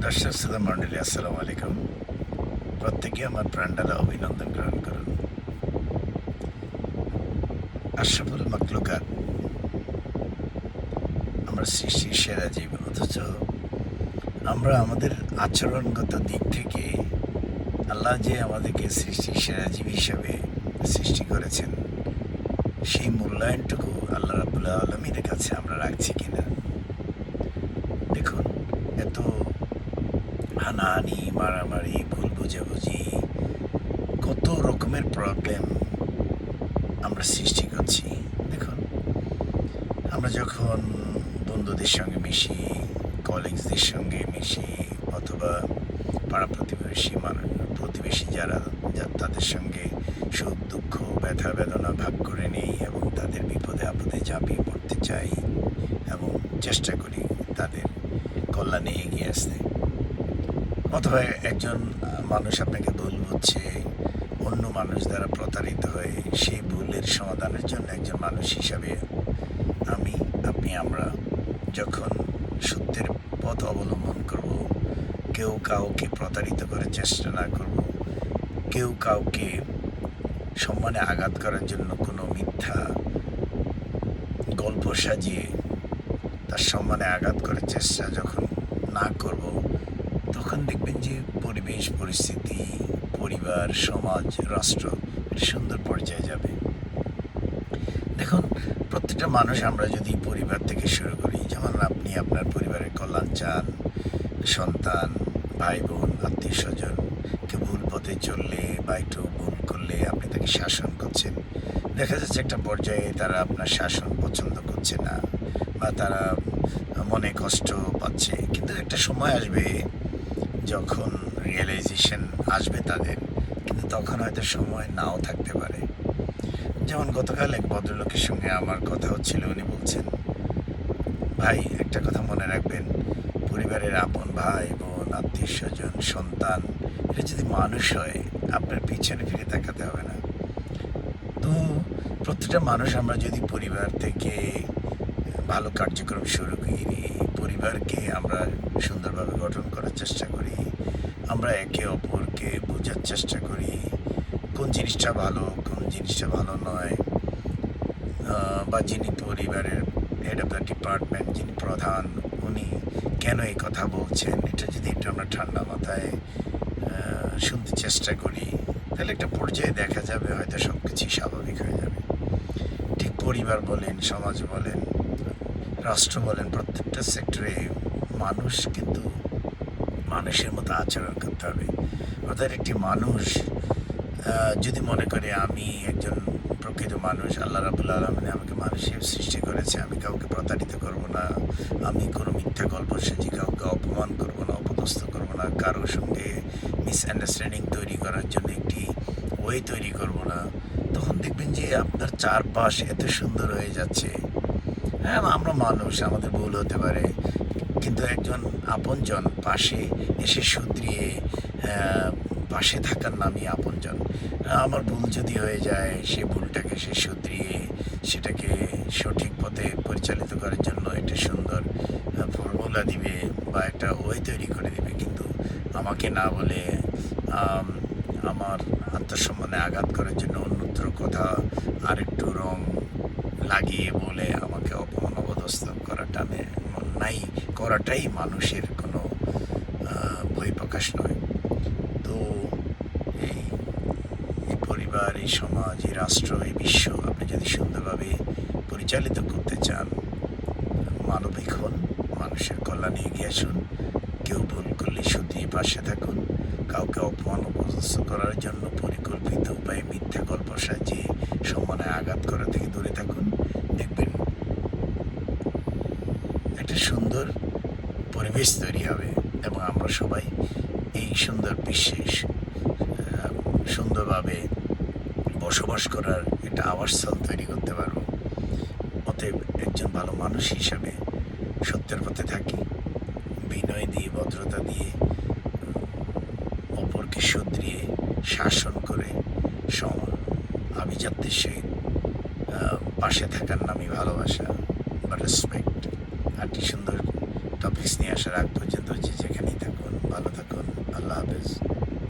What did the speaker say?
দর্শক শ্রোতা মণ্ডলী, আসসালামু আলাইকুম। প্রত্যেকে আমার প্রাণঢালা অভিনন্দন গ্রহণ করুন। আশরাফুল মাখলুকাত, আমরা সৃষ্টির সেরা জীব, অথচ আমরা আমাদের আচরণগত দিক থেকে আল্লাহ যে আমাদেরকে সৃষ্টির সেরা জীব হিসাবে সৃষ্টি করেছেন, সেই মূল্যায়নটুকু আল্লাহ রাব্বুল আলামিনের কাছে আমরা রাখছি কিনা। দেখুন, এত হানাহানি, মারামারি, ভুল বুঝাবুঝি, কত রকমের প্রবলেম আমরা সৃষ্টি করছি। দেখুন, আমরা যখন বন্ধুদের সঙ্গে মিশি, কলিগসদের সঙ্গে মিশি, অথবা পাড়া প্রতিবেশী যারা তাদের সঙ্গে সুখ দুঃখ ব্যথা বেদনা ভাগ করে নেই এবং তাদের বিপদে আপদে ঝাঁপিয়ে পড়তে চাই এবং চেষ্টা করি তাদের কল্যাণে এগিয়ে আসতে। অথবা একজন মানুষ আপনাকে ভুল বুঝছে, অন্য মানুষ দ্বারা প্রতারিত হয়ে সেই ভুলের সমাধানের জন্য একজন মানুষ হিসাবে আমরা যখন সত্যের পথ অবলম্বন করব, কেউ কাউকে প্রতারিত করে চেষ্টা না করব, কেউ কাউকে সম্মানে আঘাত করার জন্য কোনো মিথ্যা গল্প সাজিয়ে তার সম্মানে আঘাত করার চেষ্টা যখন না করব, তখন দেখবেন যে পরিবেশ পরিস্থিতি, পরিবার, সমাজ, রাষ্ট্র একটা সুন্দর পর্যায়ে যাবে। দেখুন, প্রত্যেকটা মানুষ আমরা যদি পরিবার থেকে শুরু করি, যেমন আপনি আপনার পরিবারের কল্যাণ চান, সন্তান, ভাই বোন, আত্মীয় স্বজন কেউ ভুল পথে চললে বা একটু ভুল করলে আপনি তাকে শাসন করছেন। দেখা যাচ্ছে একটা পর্যায়ে তারা আপনার শাসন পছন্দ করছে না বা তারা মনে কষ্ট পাচ্ছে, কিন্তু একটা সময় আসবে যখন রিয়েলাইজেশন আসবে তাদের, কিন্তু তখন হয়তো সময় নাও থাকতে পারে। যেমন গতকাল এক ভদ্রলোকের সঙ্গে আমার কথা হচ্ছিল, উনি বলছেন, ভাই একটা কথা মনে রাখবেন, পরিবারের আপন ভাই বোন, আত্মীয় স্বজন, সন্তান, এটা যদি মানুষ হয় আপনার পিছনে ফিরে তাকাতে হবে না। তো প্রত্যেকটা মানুষ আমরা যদি পরিবার থেকে ভালো কার্যক্রম শুরু করি, পরিবারকে আমরা সুন্দরভাবে গঠন করার চেষ্টা করি, আমরা একে অপরকে বোঝার চেষ্টা করি কোন জিনিসটা ভালো কোন জিনিসটা ভালো নয়, বা যিনি পরিবারের হেড অফ দ্য ডিপার্টমেন্ট, যিনি প্রধান, উনি কেন এই কথা বলছেন, এটা যদি একটু আমরা ঠান্ডা মাথায় শুনতে চেষ্টা করি, তাহলে একটা পর্যায়ে দেখা যাবে হয়তো সব কিছুই স্বাভাবিক হয়ে যাবে। ঠিক পরিবার বলেন, সমাজ বলেন, রাষ্ট্র বলেন, প্রত্যেকটা সেক্টরে মানুষ কিন্তু মানুষের মতো আচরণ করতে হবে। অর্থাৎ একটি মানুষ যদি মনে করে আমি একজন প্রকৃত মানুষ, আল্লাহ রাব্বুল আলামিন আমাকে মানুষের সৃষ্টি করেছে, আমি কাউকে প্রতারিত করব না, আমি কোনো মিথ্যা গল্প সাজি কাউকে অপমান করব না, অপদস্থ করব না, কারোর সঙ্গে মিসআন্ডারস্ট্যান্ডিং তৈরি করার জন্য একটি ওয়ে তৈরি করব না, তখন দেখবেন যে আপনার চারপাশ এত সুন্দর হয়ে যাচ্ছে। হ্যাঁ, আমরা মানুষ, আমাদের ভুল হতে পারে, কিন্তু একজন আপনজন পাশে এসে শুধরিয়ে পাশে থাকার নামই আপনজন। আমার ভুল যদি হয়ে যায়, সে ভুলটাকে সে শুধরিয়ে সেটাকে সঠিক পথে পরিচালিত করার জন্য একটা সুন্দর ফর্মুলা দিবে বা একটা ওয়ে তৈরি করে দিবে, কিন্তু আমাকে না বলে আমার আত্মসম্মানে আঘাত করার জন্য অন্যত্র কথা আরেকটু রং লাগিয়ে বলে আমাকে অপমান অপদস্থ করাটাই মানুষের কোনো বহিঃপ্রকাশ নয়। তো এই এই পরিবার, এই সমাজ, এই রাষ্ট্র, এই বিশ্ব আপনি যদি সুন্দরভাবে পরিচালিত করতে চান, মানবিক হন, মানুষের কল্যাণে এগিয়ে আসুন, কেউ ভুল করলে শুধরিয়ে পাশে থাকুন, কাউকে অপমান অপদস্থ করার জন্য পরিকল্পিত উপায়ে মিথ্যা গল্প সাজিয়ে সম্মানে আঘাত করা থেকে দূরে থাকুন। দেখবেন একটা সুন্দর পরিবেশ তৈরি হবে এবং আমরা সবাই এই সুন্দর বিশ্বে সুন্দরভাবে বসবাস করার একটা আবাসস্থল তৈরি করতে পারব। অতএব একজন ভালো মানুষ হিসাবে সত্যের পথে থাকি, বিনয় দিয়ে, ভদ্রতা দিয়ে, অপরকে শুধরিয়ে শাসন করে আভিজাত্যের সহিত পাশে থাকার নামই ভালোবাসা বা রেসপেক্ট। আরেকটি সুন্দর টপিক্স নিয়ে আসার আগ পর্যন্ত যে যেখানেই থাকুন, হাফেজ।